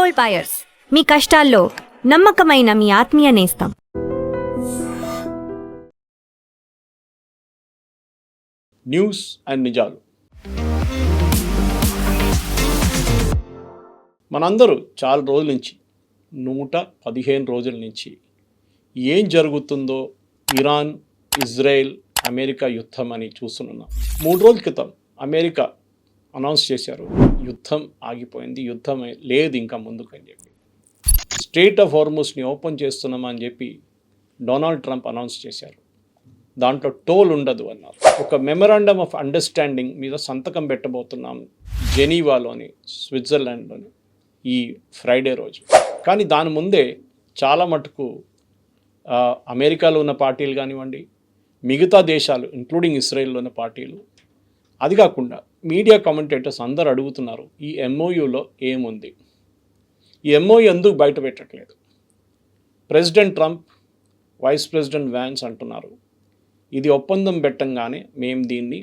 Gold buyers, మీ కష్టాల్లో నమ్మకమైన మీ ఆత్మీయ నేస్తం. న్యూస్ అండ్ నిజాలు. మనందరూ చాలా రోజుల నుంచి 115 రోజుల నుంచి ఏం జరుగుతుందో ఇరాన్, ఇజ్రాయెల్, అమెరికా యుద్ధం అని చూస్తున్నాం. 3 రోజుల క్రితం అమెరికా అనౌన్స్ చేశారు, యుద్ధం ఆగిపోయింది, యుద్ధం లేదు ఇంకా ముందుకు అని చెప్పి. స్ట్రెయిట్ ఆఫ్ హార్ముజ్ని ఓపెన్ చేస్తున్నామని చెప్పి డొనాల్డ్ ట్రంప్ అనౌన్స్ చేశారు. దాంట్లో టోల్ ఉండదు అన్నారు. ఒక మెమరాండమ్ ఆఫ్ అండర్స్టాండింగ్ మీద సంతకం పెట్టబోతున్నాం జెనీవాలోని, స్విట్జర్లాండ్లోని ఈ ఫ్రైడే రోజు. కానీ దాని ముందే చాలా మటుకు అమెరికాలో ఉన్న పార్టీలు కానివ్వండి, మిగతా దేశాలు ఇంక్లూడింగ్ ఇస్రాయెల్లో ఉన్న పార్టీలు, అది కాకుండా మీడియా కామెంటేటర్స్ అందరూ అడుగుతున్నారు, ఈ ఎంఓయూలో ఏముంది, ఈ ఎంఓయూ ఎందుకు బయట పెట్టట్లేదు. President Trump, vice president Vance అంటున్నారు, ఇది ఒప్పందం పెట్టంగానే మేము దీన్ని,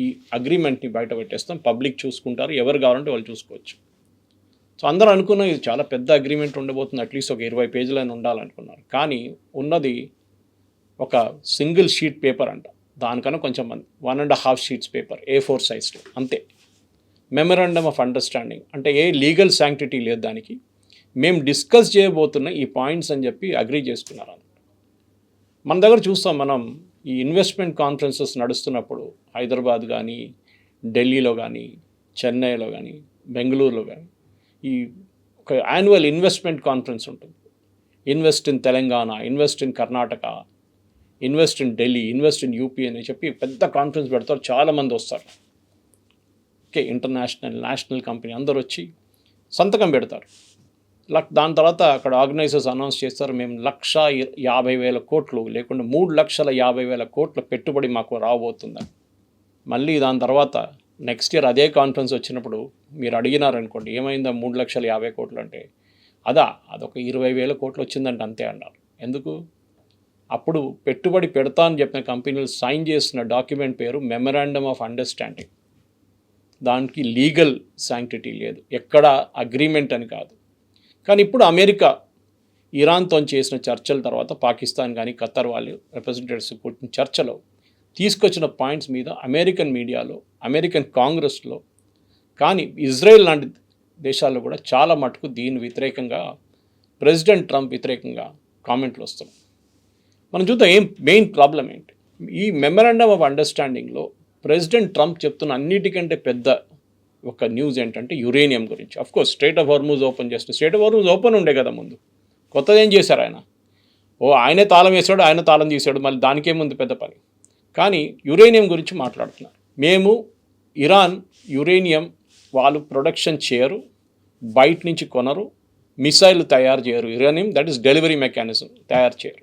ఈ అగ్రిమెంట్ని బయట పెట్టేస్తాం, పబ్లిక్ చూసుకుంటారు, ఎవరు కావాలంటే వాళ్ళు చూసుకోవచ్చు. సో అందరూ అనుకున్నాం ఇది చాలా పెద్ద అగ్రిమెంట్ ఉండబోతుంది, అట్లీస్ట్ ఒక 20 పేజీలైనా ఉండాలనుకున్నారు. కానీ ఉన్నది ఒక సింగిల్ షీట్ పేపర్ అంట, దానికన్నా కొంచెం 1.5 షీట్స్ పేపర్, A4 సైజ్లో అంతే. మెమరాండమ్ ఆఫ్ అండర్స్టాండింగ్ అంటే ఏ లీగల్ శాంక్టిటీ లేదు దానికి, మేము డిస్కస్ చేయబోతున్న ఈ పాయింట్స్ అని చెప్పి అగ్రీ చేసుకున్నారు. మన దగ్గర చూస్తాం, మనం ఈ ఇన్వెస్ట్మెంట్ కాన్ఫరెన్సెస్ నడుస్తున్నప్పుడు హైదరాబాద్ కానీ, ఢిల్లీలో కానీ, చెన్నైలో కానీ, బెంగళూరులో కానీ ఈ ఒక యాన్యువల్ ఇన్వెస్ట్మెంట్ కాన్ఫరెన్స్ ఉంటుంది. Invest in Telangana, invest in Karnataka, invest in Delhi, invest in UP అని చెప్పి పెద్ద కాన్ఫరెన్స్ పెడతారు, చాలామంది వస్తారు. ఓకే, ఇంటర్నేషనల్, నేషనల్ కంపెనీ అందరు వచ్చి సంతకం పెడతారు. దాని తర్వాత అక్కడ ఆర్గనైజర్స్ అనౌన్స్ చేస్తారు, మేము 1,50,000 కోట్లు లేకుండా 3,50,000 కోట్ల పెట్టుబడి మాకు రాబోతుందని. మళ్ళీ దాని తర్వాత నెక్స్ట్ ఇయర్ అదే కాన్ఫరెన్స్ వచ్చినప్పుడు మీరు అడిగినారనుకోండి, ఏమైందా 3,50,000 కోట్లు అంటే, అదొక 20,000 కోట్లు వచ్చిందంటే అంతే అన్నారు. ఎందుకు? అప్పుడు పెట్టుబడి పెడతా అని చెప్పిన కంపెనీలు సైన్ చేసిన డాక్యుమెంట్ పేరు మెమరాండమ్ ఆఫ్ అండర్స్టాండింగ్. దానికి లీగల్ శాంక్టిటీ లేదు, ఎక్కడ అగ్రిమెంట్ అని కాదు. కానీ ఇప్పుడు అమెరికా ఇరాన్తో చేసిన చర్చల తర్వాత పాకిస్తాన్ కానీ ఖత్తర్ వాళ్ళు రిప్రజెంటేటివ్స్ కూర్చున్న చర్చలో తీసుకొచ్చిన పాయింట్స్ మీద అమెరికన్ మీడియాలో, అమెరికన్ కాంగ్రెస్లో కానీ ఇజ్రాయెల్ లాంటి దేశాల్లో కూడా చాలా మటుకు దీని వ్యతిరేకంగా, ప్రెసిడెంట్ ట్రంప్ వ్యతిరేకంగా కామెంట్లు వస్తున్నాయి. మనం చూద్దాం మెయిన్ ప్రాబ్లం ఏంటి. ఈ మెమరాండమ్ ఆఫ్ అండర్స్టాండింగ్లో ప్రెసిడెంట్ ట్రంప్ చెప్తున్న అన్నిటికంటే పెద్ద ఒక న్యూస్ ఏంటంటే యురేనియం గురించి. Of course strait of Hormuz open చేస్తే, స్ట్రెయిట్ ఆఫ్ హార్ముజ్ ఓపెన్ ఉండే కదా ముందు, కొత్తది ఏం చేశారు ఆయన? ఆయనే తాళం వేసాడు, ఆయన తాళం తీసాడు, మళ్ళీ దానికేముంది పెద్ద పని. కానీ యురేనియం గురించి మాట్లాడుతున్నారు. మేము ఇరాన్ యురేనియం వాళ్ళు ప్రొడక్షన్ చేయరు, బయట నుంచి కొనరు, మిసైల్ తయారు చేయరు, uranium that is delivery mechanism తయారు చేయరు.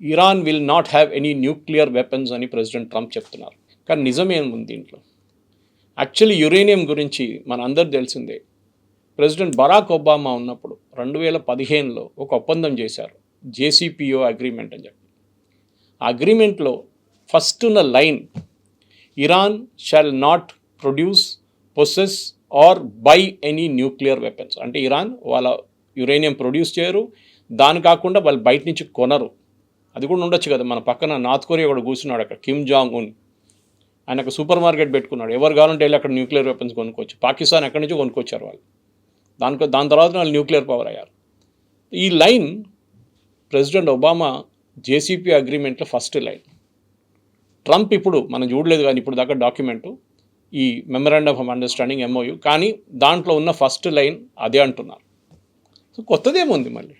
Iran will not have any nuclear weapons అని ప్రెసిడెంట్ ట్రంప్ చెప్తున్నారు. కానీ నిజమేముంది దీంట్లో? యాక్చువల్లీ యురేనియం గురించి మన అందరు తెలిసిందే. ప్రెసిడెంట్ బరాక్ ఒబామా ఉన్నప్పుడు 2015లో ఒక ఒప్పందం చేశారు, JCPO అగ్రిమెంట్ అని చెప్పి. ఆ అగ్రిమెంట్లో ఫస్ట్ ఉన్న line, Iran shall not produce, possess or buy any nuclear weapons. అంటే ఇరాన్ వాళ్ళ యురేనియం ప్రొడ్యూస్ చేయరు, దాని కాకుండా వాళ్ళు బయట నుంచి కొనరు. అది కూడా ఉండొచ్చు కదా, మన పక్కన నార్త్ కొరియా కూడా కూర్చున్నాడు అక్కడ, కిమ్ జాంగ్ ఉన్. ఆయన ఒక సూపర్ మార్కెట్ పెట్టుకున్నాడు, ఎవరు కావాలంటే వెళ్ళి అక్కడ న్యూక్లియర్ వెపన్స్ కొనుక్కోవచ్చు. పాకిస్తాన్ ఎక్కడి నుంచి కొనుక్కొచ్చారు వాళ్ళు, దాని తర్వాత వాళ్ళు న్యూక్లియర్ పవర్ అయ్యారు. ఈ లైన్ ప్రెసిడెంట్ ఒబామా JCPO అగ్రిమెంట్లో ఫస్ట్ లైన్. ట్రంప్ ఇప్పుడు మనం చూడలేదు కానీ ఇప్పుడు దాకా డాక్యుమెంటు, ఈ మెమరాండమ్ ఆఫ్ అండర్స్టాండింగ్ MOU, కానీ దాంట్లో ఉన్న ఫస్ట్ లైన్ అదే అంటున్నారు. సో కొత్తదేముంది మళ్ళీ?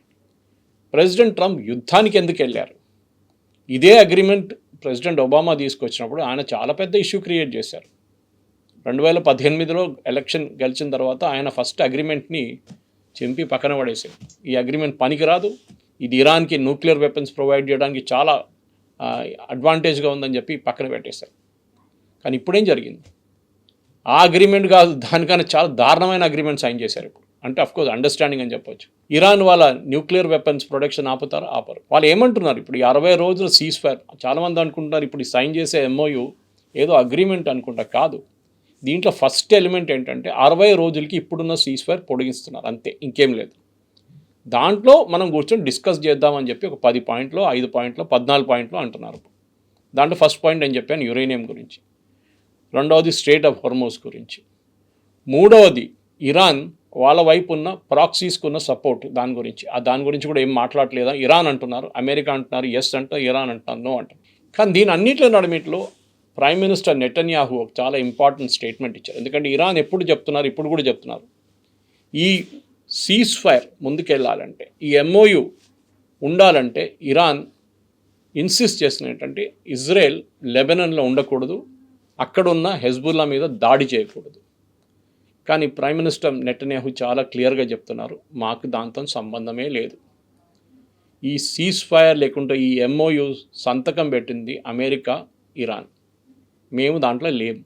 ప్రెసిడెంట్ ట్రంప్ యుద్ధానికి ఎందుకు వెళ్ళారు? ఇదే అగ్రిమెంట్ ప్రెసిడెంట్ ఒబామా తీసుకొచ్చినప్పుడు ఆయన చాలా పెద్ద ఇష్యూ క్రియేట్ చేశారు. 2018లో ఎలక్షన్ గెలిచిన తర్వాత ఆయన ఫస్ట్ అగ్రిమెంట్ని చింపి పక్కన పడేశారు. ఈ అగ్రిమెంట్ పనికిరాదు, ఇది ఇరాన్కి న్యూక్లియర్ వెపన్స్ ప్రొవైడ్ చేయడానికి చాలా అడ్వాంటేజ్గా ఉందని చెప్పి పక్కన పెట్టేశారు. కానీ ఇప్పుడేం జరిగింది? ఆ అగ్రిమెంట్ కాదు, దానికన్నా చాలా దారుణమైన అగ్రిమెంట్ సైన్ చేశారు ఇప్పుడు. అంటే అఫ్కోర్స్ అండర్స్టాండింగ్ అని చెప్పొచ్చు. ఇరాన్ వాళ్ళ న్యూక్లియర్ వెపన్స్ ప్రొడక్షన్ ఆపుతారా? ఆపరు. వాళ్ళు ఏమంటున్నారు ఇప్పుడు, ఈ 60 రోజుల సీజ్ ఫైర్, చాలామంది అనుకుంటున్నారు ఇప్పుడు ఈ సైన్ చేసే MOU ఏదో అగ్రిమెంట్ అనుకుంటా, కాదు. దీంట్లో ఫస్ట్ ఎలిమెంట్ ఏంటంటే 60 రోజులకి ఇప్పుడున్న సీజ్ ఫైర్ పొడిగిస్తున్నారు, అంతే, ఇంకేం లేదు. దాంట్లో మనం కూర్చొని డిస్కస్ చేద్దామని చెప్పి ఒక 10 పాయింట్లో 5 పాయింట్లో 14 పాయింట్లో అంటున్నారు. దాంట్లో ఫస్ట్ పాయింట్ నేను చెప్పాను యురేనియం గురించి, రెండవది స్ట్రెయిట్ ఆఫ్ హోర్మోజ్ గురించి, మూడవది ఇరాన్ వాళ్ళ వైపు ఉన్న ప్రాక్సీస్కి ఉన్న సపోర్ట్ దాని గురించి కూడా ఏం మాట్లాడలేదా. ఇరాన్ అంటున్నారు, అమెరికా అంటున్నారు ఎస్ అంటారు, ఇరాన్ అంటున్నారు నో అంటారు. కానీ దీని అన్నింటిలో నడిమిట్లో ప్రైమ్ మినిస్టర్ నెతన్యాహు ఒక చాలా ఇంపార్టెంట్ స్టేట్మెంట్ ఇచ్చారు. ఎందుకంటే ఇరాన్ ఎప్పుడు చెప్తున్నారు, ఇప్పుడు కూడా చెప్తున్నారు, ఈ సీజ్ ఫైర్ ముందుకెళ్ళాలంటే, ఈ ఎంఓయు ఉండాలంటే ఇరాన్ ఇన్సిస్ట్ చేసిన ఏంటంటే ఇజ్రాయెల్ లెబనాన్లో ఉండకూడదు, అక్కడున్న హెజ్బుల్లా మీద దాడి చేయకూడదు. కానీ ప్రైమ్ మినిస్టర్ నెతన్యాహు చాలా క్లియర్గా చెప్తున్నారు, మాకు దాంతో సంబంధమే లేదు. ఈ సీజ్ ఫైర్ లేకుంటే ఈ ఎంఓయు సంతకం పెట్టింది అమెరికా, ఇరాన్. మేము దాంట్లో లేము.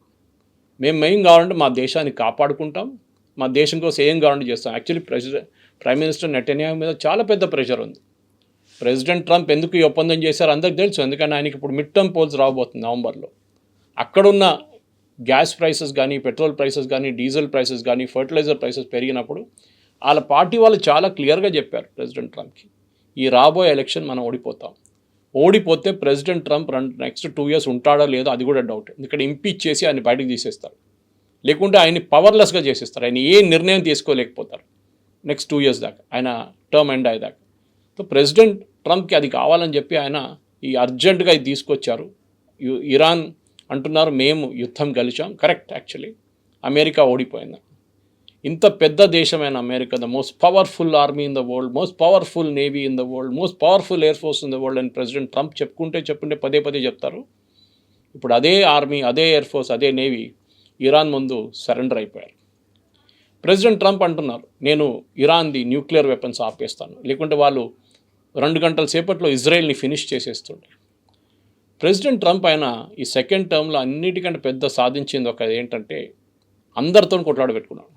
మేము కావాలంటే మా దేశాన్ని కాపాడుకుంటాం, మా దేశం కోసం ఏం కావాలంటే చేస్తాం. యాక్చువల్లీ ప్రైమ్ మినిస్టర్ నెతన్యాహు మీద చాలా పెద్ద ప్రెషర్ ఉంది. ప్రెసిడెంట్ ట్రంప్ ఎందుకు ఈ ఒప్పందం చేశారో అందరికీ తెలుసు. ఎందుకంటే ఆయనకి ఇప్పుడు మిడ్ టర్మ్ పోల్స్ రాబోతుంది నవంబర్లో. అక్కడున్న గ్యాస్ ప్రైసెస్ కానీ, పెట్రోల్ ప్రైసెస్ కానీ, డీజిల్ ప్రైసెస్ కానీ, ఫర్టిలైజర్ ప్రైసెస్ పెరిగినప్పుడు వాళ్ళ పార్టీ వాళ్ళు చాలా క్లియర్గా చెప్పారు ప్రెసిడెంట్ ట్రంప్కి, ఈ రాబోయే ఎలక్షన్ మనం ఓడిపోతే ప్రెసిడెంట్ ట్రంప్ నెక్స్ట్ 2 years ఉంటాడో లేదో అది కూడా డౌట్. ఎందుకంటే ఇంపీచ్ చేసి ఆయన బయటకు తీసేస్తారు, లేకుంటే ఆయన్ని పవర్లెస్గా చేసేస్తారు. ఆయన ఏ నిర్ణయం తీసుకోలేకపోతారు నెక్స్ట్ 2 years దాకా, ఆయన టర్మ్ ఎండ్ అయ్యేదాకా. సో ప్రెసిడెంట్ ట్రంప్కి అది కావాలని చెప్పి ఆయన ఈ అర్జెంటుగా ఇది తీసుకొచ్చారు. ఇరాన్ అంటున్నారు మేము యుద్ధం గెలిచాం, కరెక్ట్. యాక్చువల్లీ అమెరికా ఓడిపోయింది. ఇంత పెద్ద దేశమైన America, the most powerful army in the world, most powerful navy in the world, most powerful air force in the world అని ప్రెసిడెంట్ ట్రంప్ చెప్పుకుంటే పదే చెప్తారు. ఇప్పుడు అదే ఆర్మీ, అదే ఎయిర్ ఫోర్స్, అదే నేవీ ఇరాన్ ముందు సరెండర్ అయిపోయారు. ప్రెసిడెంట్ ట్రంప్ అంటున్నారు నేను ఇరాన్ది న్యూక్లియర్ వెపన్స్ ఆపేస్తాను, లేకుంటే వాళ్ళు 2 గంటల సేపట్లో ఇజ్రాయెల్ని ఫినిష్ చేసేస్తుండే. ప్రెసిడెంట్ ట్రంప్ ఆయన ఈ సెకండ్ టర్మ్లో అన్నిటికంటే పెద్ద సాధించింది ఒక ఏంటంటే అందరితో కొట్లాడబెట్టుకున్నాడు.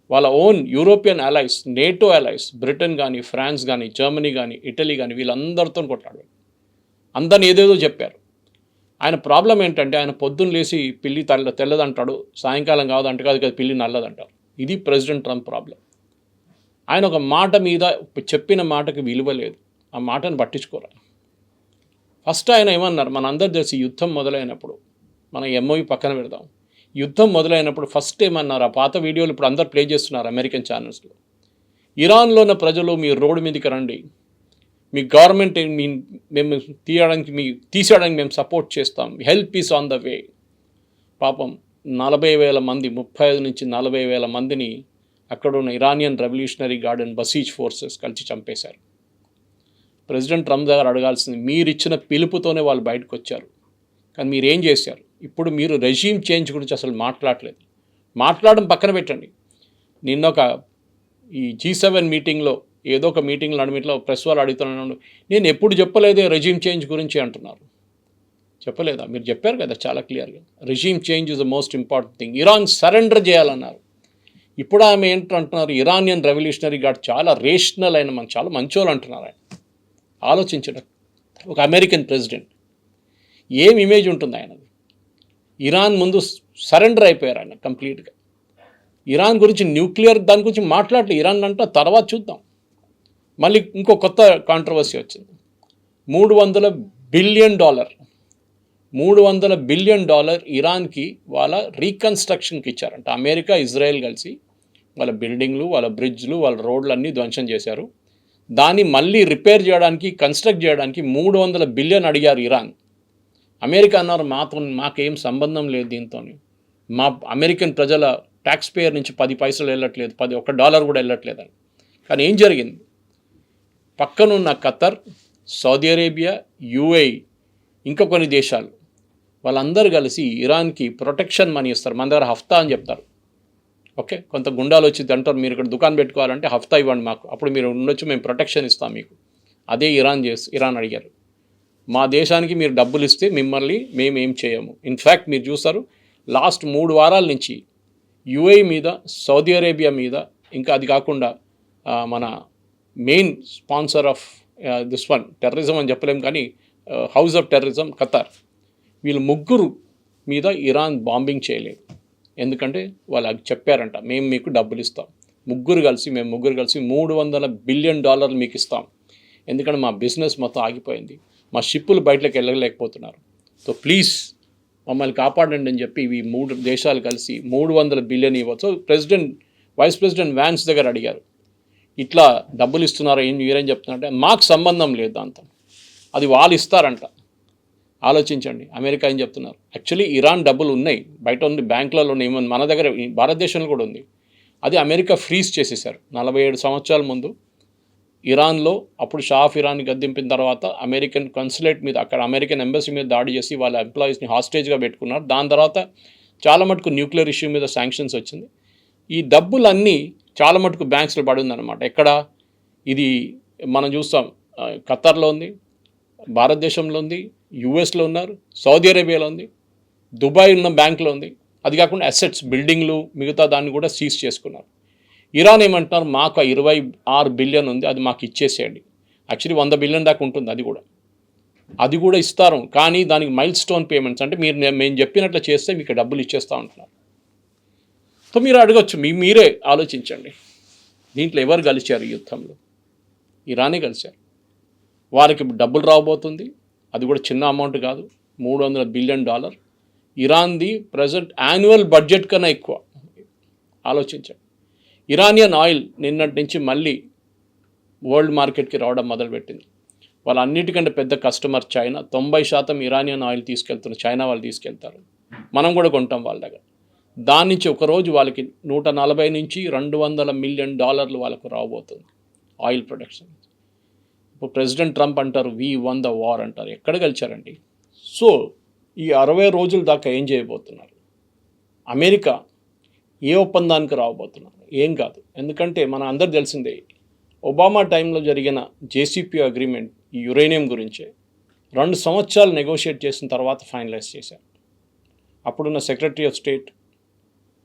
వాళ్ళ own European allies, NATO allies, Britain కానీ, ఫ్రాన్స్ కానీ, జర్మనీ కానీ, ఇటలీ కానీ వీళ్ళందరితో కొట్లాడబెట్టు, అందరిని ఏదేదో చెప్పారు. ఆయన ప్రాబ్లం ఏంటంటే ఆయన పొద్దున్న లేచి పిల్లి తెల్లదంటాడు, సాయంకాలం కాదు కదా పిల్లి నల్లదంటారు. ఇది ప్రెసిడెంట్ ట్రంప్ ప్రాబ్లం. ఆయన ఒక మాట మీద చెప్పిన మాటకి విలువ లేదు, ఆ మాటను పట్టించుకోరు. ఫస్ట్ ఆయన ఏమన్నారు, మనందరూ తెలిసి యుద్ధం మొదలైనప్పుడు, మనం ఎంఓయు పక్కన పెడదాం, యుద్ధం మొదలైనప్పుడు ఫస్ట్ ఏమన్నారు, ఆ పాత వీడియోలు ఇప్పుడు అందరు ప్లే చేస్తున్నారు అమెరికన్ ఛానల్స్లో, ఇరాన్లో ఉన్న ప్రజలు మీ రోడ్డు మీదకి రండి, మీ గవర్నమెంట్ మేము తీసేయడానికి మేము సపోర్ట్ చేస్తాం, help is on the way. పాపం 40,000 మంది, 35 నుంచి 40,000 మందిని అక్కడ ఉన్న Iranian revolutionary guard and Basij forces కలిసి చంపేశారు. ప్రెసిడెంట్ ట్రంప్ దగ్గర అడగాల్సింది, మీరు ఇచ్చిన పిలుపుతోనే వాళ్ళు బయటకు వచ్చారు, కానీ మీరు ఏం చేశారు? ఇప్పుడు మీరు రెజీమ్ చేంజ్ గురించి అసలు మాట్లాడలేదు. మాట్లాడడం పక్కన పెట్టండి. నిన్నొక ఈ G7 మీటింగ్లో ఏదో ఒక మీటింగ్లో నడిమిట్లో ప్రెస్ వాళ్ళు అడుగుతున్నాను, నేను ఎప్పుడు చెప్పలేదే రెజీమ్ చేంజ్ గురించి అంటున్నారు. చెప్పలేదా? మీరు చెప్పారు కదా చాలా క్లియర్గా, regime change is the most important thing. Iran surrender చేయాలన్నారు. ఇప్పుడు ఆమె ఏంటంటున్నారు, ఇరానియన్ రెవల్యూషనరీ గార్డ్ చాలా రేషనల్ అయిన చాలా మంచోళ్ళు అంటున్నారు. ఆయన ఆలోచించడం, ఒక అమెరికన్ ప్రెసిడెంట్ ఏం ఇమేజ్ ఉంటుంది ఆయనది? ఇరాన్ ముందు సరెండర్ అయిపోయారు ఆయన కంప్లీట్గా. ఇరాన్ గురించి న్యూక్లియర్ దాని గురించి మాట్లాడలేదు. ఇరాన్ అంటే తర్వాత చూద్దాం. మళ్ళీ ఇంకో కొత్త కాంట్రవర్సీ వచ్చింది. $300 బిలియన్ ఇరాన్కి వాళ్ళ రీకన్స్ట్రక్షన్కి ఇచ్చారంట. అమెరికా, ఇజ్రాయెల్ కలిసి వాళ్ళ బిల్డింగ్లు, వాళ్ళ బ్రిడ్జ్లు, వాళ్ళ రోడ్లన్నీ ధ్వంసం చేశారు. దాన్ని మళ్ళీ రిపేర్ చేయడానికి, కన్స్ట్రక్ట్ చేయడానికి $300 బిలియన్ అడిగారు ఇరాన్. అమెరికా అన్నారు మాకేం సంబంధం లేదు దీంతో, మా అమెరికన్ ప్రజల ట్యాక్స్ పేయర్ నుంచి 10 పైసలు వెళ్ళట్లేదు, $1 కూడా వెళ్ళట్లేదని. కానీ ఏం జరిగింది? పక్కనున్న ఖతర్, సౌదీ అరేబియా, UAE ఇంకా కొన్ని దేశాలు వాళ్ళందరూ కలిసి ఇరాన్కి ప్రొటెక్షన్ మనీ ఇస్తారు. మన దగ్గర హఫ్తా అని చెప్తారు. ఓకే, కొంత గుండాలు వచ్చి అంటారు, మీరు ఇక్కడ దుకాణం పెట్టుకోవాలంటే హఫ్తా ఇవ్వండి మాకు, అప్పుడు మీరు ఉండొచ్చు, మేము ప్రొటెక్షన్ ఇస్తాం మీకు. అదే ఇరాన్ అడిగారు, మా దేశానికి మీరు డబ్బులు ఇస్తే మిమ్మల్ని మేము ఏం చేయము. ఇన్ఫ్యాక్ట్ మీరు చూస్తారు లాస్ట్ 3 వారాల నుంచి UAE మీద, సౌదీ అరేబియా మీద, ఇంకా అది కాకుండా మన మెయిన్ స్పాన్సర్ ఆఫ్ టెర్రరిజం అని చెప్పలేము కానీ హౌస్ ఆఫ్ టెర్రరిజం ఖతార్, వీళ్ళు ముగ్గురు మీద ఇరాన్ బాంబింగ్ చేయలేదు. ఎందుకంటే వాళ్ళు చెప్పారంట, మేము మీకు డబ్బులు ఇస్తాం, మేము ముగ్గురు కలిసి $300 బిలియన్ మీకు ఇస్తాం. ఎందుకంటే మా బిజినెస్ మొత్తం ఆగిపోయింది, మా షిప్పులు బయటకు వెళ్ళలేకపోతున్నారు, సో ప్లీజ్ మమ్మల్ని కాపాడండి అని చెప్పి ఇవి 3 దేశాలు కలిసి $300 బిలియన్ ఇవ్వచ్చు. వైస్ ప్రెసిడెంట్ వ్యాన్స్ దగ్గర అడిగారు, ఇట్లా డబ్బులు ఇస్తున్నారా, మీరేం చెప్తున్నారంటే మాకు సంబంధం లేదు దాంతో, అది వాళ్ళు ఇస్తారంట. ఆలోచించండి, అమెరికా ఏం చెప్తున్నారు. యాక్చువల్లీ ఇరాన్ డబ్బులు ఉన్నాయి, బయట ఉంది, బ్యాంకులలో ఉన్నాయి, మన దగ్గర భారతదేశంలో కూడా ఉంది. అది అమెరికా ఫ్రీజ్ చేసేసారు 47 సంవత్సరాల ముందు ఇరాన్లో. అప్పుడు షా ఆఫ్ ఇరాన్ని గద్దెంపిన తర్వాత అమెరికన్ కన్సులేట్ మీద, అక్కడ అమెరికన్ ఎంబసీ మీద దాడి చేసి వాళ్ళ ఎంప్లాయీస్ని హాస్టేజ్గా పెట్టుకున్నారు. దాని తర్వాత చాలా మటుకు న్యూక్లియర్ ఇష్యూ మీద శాంక్షన్స్ వచ్చింది. ఈ డబ్బులన్నీ చాలా మటుకు బ్యాంక్స్లో పడి ఉందన్నమాట. ఎక్కడ ఇది మనం చూస్తాం, ఖతర్లో ఉంది, భారతదేశంలో ఉంది, యుఎస్లో ఉన్నారు, సౌదీ అరేబియాలో ఉంది, దుబాయ్ ఉన్న బ్యాంకులో ఉంది. అది కాకుండా అసెట్స్, బిల్డింగ్లు, మిగతా దాన్ని కూడా సీజ్ చేసుకున్నారు. ఇరాన్ ఏమంటున్నారు, మాకు 26 బిలియన్ ఉంది, అది మాకు ఇచ్చేసేయండి. యాక్చువల్లీ 100 బిలియన్ దాకా ఉంటుంది, అది కూడా ఇస్తారు, కానీ దానికి మైల్ స్టోన్ పేమెంట్స్, అంటే మేము చెప్పినట్లు చేస్తే మీకు డబ్బులు ఇచ్చేస్తూ ఉంటున్నారు. సో మీరు అడగచ్చు, మీరే ఆలోచించండి, దీంట్లో ఎవరు గెలిచారు ఈ యుద్ధంలో? ఇరానే గెలిచారు. వారికి డబ్బులు రాబోతుంది, అది కూడా చిన్న అమౌంట్ కాదు, $300 బిలియన్. ఇరాన్ది ప్రజెంట్ యాన్యువల్ బడ్జెట్ కన్నా ఎక్కువ. ఆలోచించండి. ఇరానియన్ ఆయిల్ నిన్నటి నుంచి మళ్ళీ వరల్డ్ మార్కెట్కి రావడం మొదలుపెట్టింది. వాళ్ళ అన్నిటికంటే పెద్ద కస్టమర్ చైనా. 90% ఇరానియన్ ఆయిల్ తీసుకెళ్తున్నారు, చైనా వాళ్ళు తీసుకెళ్తారు, మనం కూడా కొంటాం వాళ్ళ దగ్గర. దాని నుంచి ఒకరోజు వాళ్ళకి $140 నుంచి $200 మిలియన్ వాళ్ళకు రాబోతుంది ఆయిల్ ప్రొడక్షన్. ఇప్పుడు ప్రెసిడెంట్ ట్రంప్ అంటారు వీ వన్ ద వార్ అంటారు. ఎక్కడ గెలిచారండి? సో ఈ 60 రోజుల దాకా ఏం చేయబోతున్నారు? అమెరికా ఏ ఒప్పందానికి రాబోతున్నారు? ఏం కాదు. ఎందుకంటే మన అందరు తెలిసిందే, ఒబామా టైంలో జరిగిన జేసీపీ అగ్రిమెంట్ ఈ యురేనియం గురించే 2 సంవత్సరాలు నెగోషియేట్ చేసిన తర్వాత ఫైనలైజ్ చేశారు. అప్పుడున్న సెక్రటరీ ఆఫ్ స్టేట్,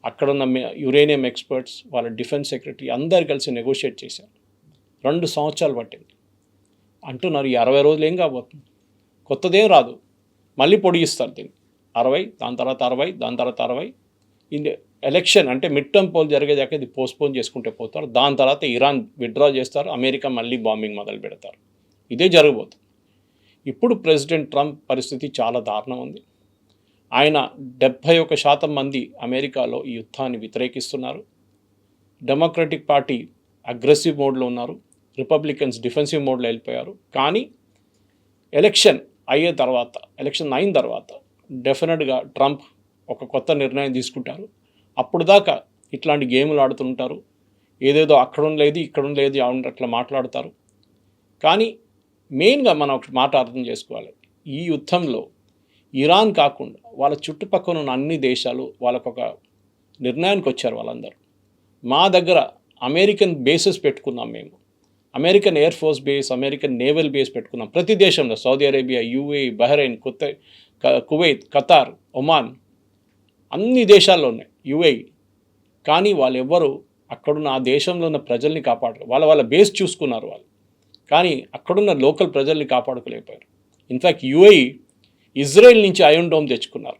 అక్కడున్న యురేనియం ఎక్స్పర్ట్స్, వాళ్ళ డిఫెన్స్ సెక్రటరీ అందరు కలిసి నెగోషియేట్ చేశారు. 2 సంవత్సరాలు పట్టింది. అంటున్నారు ఈ 60 రోజులు ఏం కాబోతుంది, కొత్తదేం రాదు, మళ్ళీ పొడిగిస్తారు దీన్ని. 60, దాని తర్వాత 60, దాని తర్వాత 60. ఇది ఎలక్షన్ అంటే మిడ్ టర్మ్ పోల్ జరిగేదాకా ఇది పోస్ట్పోన్ చేసుకుంటే పోతారు. దాని తర్వాత ఇరాన్ విత్డ్రా చేస్తారు, అమెరికా మళ్ళీ బాంబింగ్ మొదలు పెడతారు. ఇదే జరగబోతుంది. ఇప్పుడు ప్రెసిడెంట్ ట్రంప్ పరిస్థితి చాలా దారుణం ఉంది. ఆయన 71% మంది అమెరికాలో ఈ యుద్ధాన్ని వ్యతిరేకిస్తున్నారు. డెమోక్రటిక్ పార్టీ అగ్రెసివ్ మోడ్లో ఉన్నారు, రిపబ్లికన్స్ డిఫెన్సివ్ మోడ్లో వెళ్ళిపోయారు. కానీ ఎలక్షన్ అయిన తర్వాత డెఫినెట్గా ట్రంప్ ఒక కొత్త నిర్ణయం తీసుకుంటారు. అప్పుడు దాకా ఇట్లాంటి గేములు ఆడుతుంటారు, ఏదేదో అక్కడ లేదు ఇక్కడ లేదు అట్లా మాట్లాడతారు. కానీ మెయిన్గా మనం ఒక మాట అర్థం చేసుకోవాలి, ఈ యుద్ధంలో ఇరాన్ కాకుండా వాళ్ళ చుట్టుపక్కల ఉన్న అన్ని దేశాలు వాళ్ళకొక నిర్ణయానికి వచ్చారు. వాళ్ళందరూ మా దగ్గర అమెరికన్ బేసెస్ పెట్టుకున్నాం, మేము American air force base, American naval base పెట్టుకున్నాం ప్రతి దేశంలో. Saudi Arabia, UAE, Bahrain, Kuwait, Qatar, Oman, అన్ని దేశాల్లో ఉన్నాయి, యూఏఈ. కానీ వాళ్ళు ఎవ్వరు అక్కడున్న ఆ దేశంలో ఉన్న ప్రజల్ని కాపాడరు. వాళ్ళ బేస్ చూసుకున్నారు వాళ్ళు, కానీ అక్కడున్న లోకల్ ప్రజల్ని కాపాడుకోలేకపోయారు. ఇన్ఫ్యాక్ట్ యూఏఈ ఇజ్రాయెల్ నుంచి ఐరన్ డోమ్ తెచ్చుకున్నారు,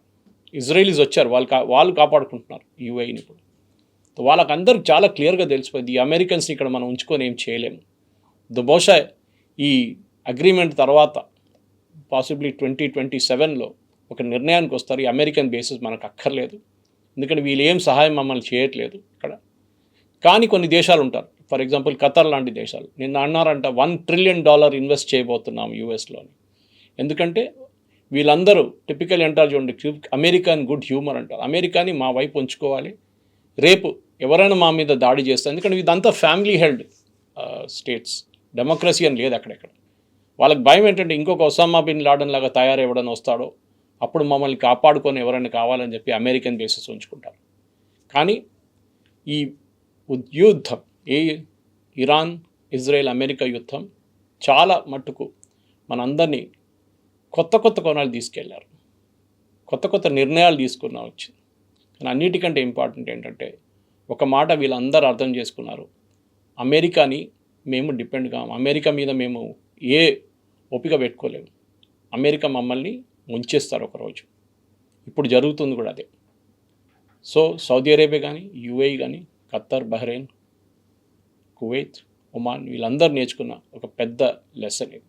ఇజ్రాయలీస్ వచ్చారు, వాళ్ళు కాపాడుకుంటున్నారు యూఏఈని. ఇప్పుడు వాళ్ళకందరికి చాలా క్లియర్గా తెలిసిపోయింది, ఈ అమెరికన్స్ని ఇక్కడ మనం ఉంచుకొని ఏం చేయలేము. బహుశా ఈ అగ్రిమెంట్ తర్వాత పాసిబ్లీ 2027లో ఒక నిర్ణయానికి వస్తారు, ఈ అమెరికన్ బేసెస్ మనకు అక్కర్లేదు, ఎందుకంటే వీళ్ళు ఏం సహాయం మమ్మల్ని చేయట్లేదు ఇక్కడ. కానీ కొన్ని దేశాలు ఉంటారు, ఫర్ ఎగ్జాంపుల్ ఖతర్ లాంటి దేశాలు నిన్న అన్నారంట $1 ట్రిలియన్ ఇన్వెస్ట్ చేయబోతున్నాం యూఎస్లోని. ఎందుకంటే వీళ్ళందరూ టిపికల్ అంటారు చూడండి, అమెరికన్ గుడ్ హ్యూమర్ అంటారు, అమెరికాని మా వైపు ఉంచుకోవాలి, రేపు ఎవరైనా మా మీద దాడి చేస్తారు, ఎందుకంటే ఇదంతా ఫ్యామిలీ హెల్డ్ స్టేట్స్, డెమోక్రసీ అని లేదు అక్కడెక్కడ. వాళ్ళకి భయం ఏంటంటే ఇంకొక ఒసామా బిన్ లాడెన్ లాగా తయారెవడని వస్తాడో అప్పుడు మమ్మల్ని కాపాడుకొని ఎవరైనా కావాలని చెప్పి అమెరికన్ బేసెస్ ఉంచుకుంటారు. కానీ ఈ యుద్ధం, ఇరాన్ ఇజ్రాయెల్ అమెరికా యుద్ధం చాలా మట్టుకు మనందరినీ కొత్త కోణాలు తీసుకెళ్లారు, కొత్త నిర్ణయాలు తీసుకున్నా వచ్చింది. కానీ అన్నిటికంటే ఇంపార్టెంట్ ఏంటంటే ఒక మాట వీళ్ళందరూ అర్థం చేసుకున్నారు, అమెరికాని మేము డిపెండ్ కాము, అమెరికా మీద మేము ఓపిక పెట్టుకోలేము, అమెరికా మమ్మల్ని ముంచేస్తారు ఒకరోజు. ఇప్పుడు జరుగుతుంది కూడా అదే. సో సౌదీ అరేబియా కానీ, యుఏఈ కానీ, ఖత్తర్, బహ్రెయిన్, కువైత్, ఒమాన్ వీళ్ళందరూ నేర్చుకున్న ఒక పెద్ద లెసన్ ఇది.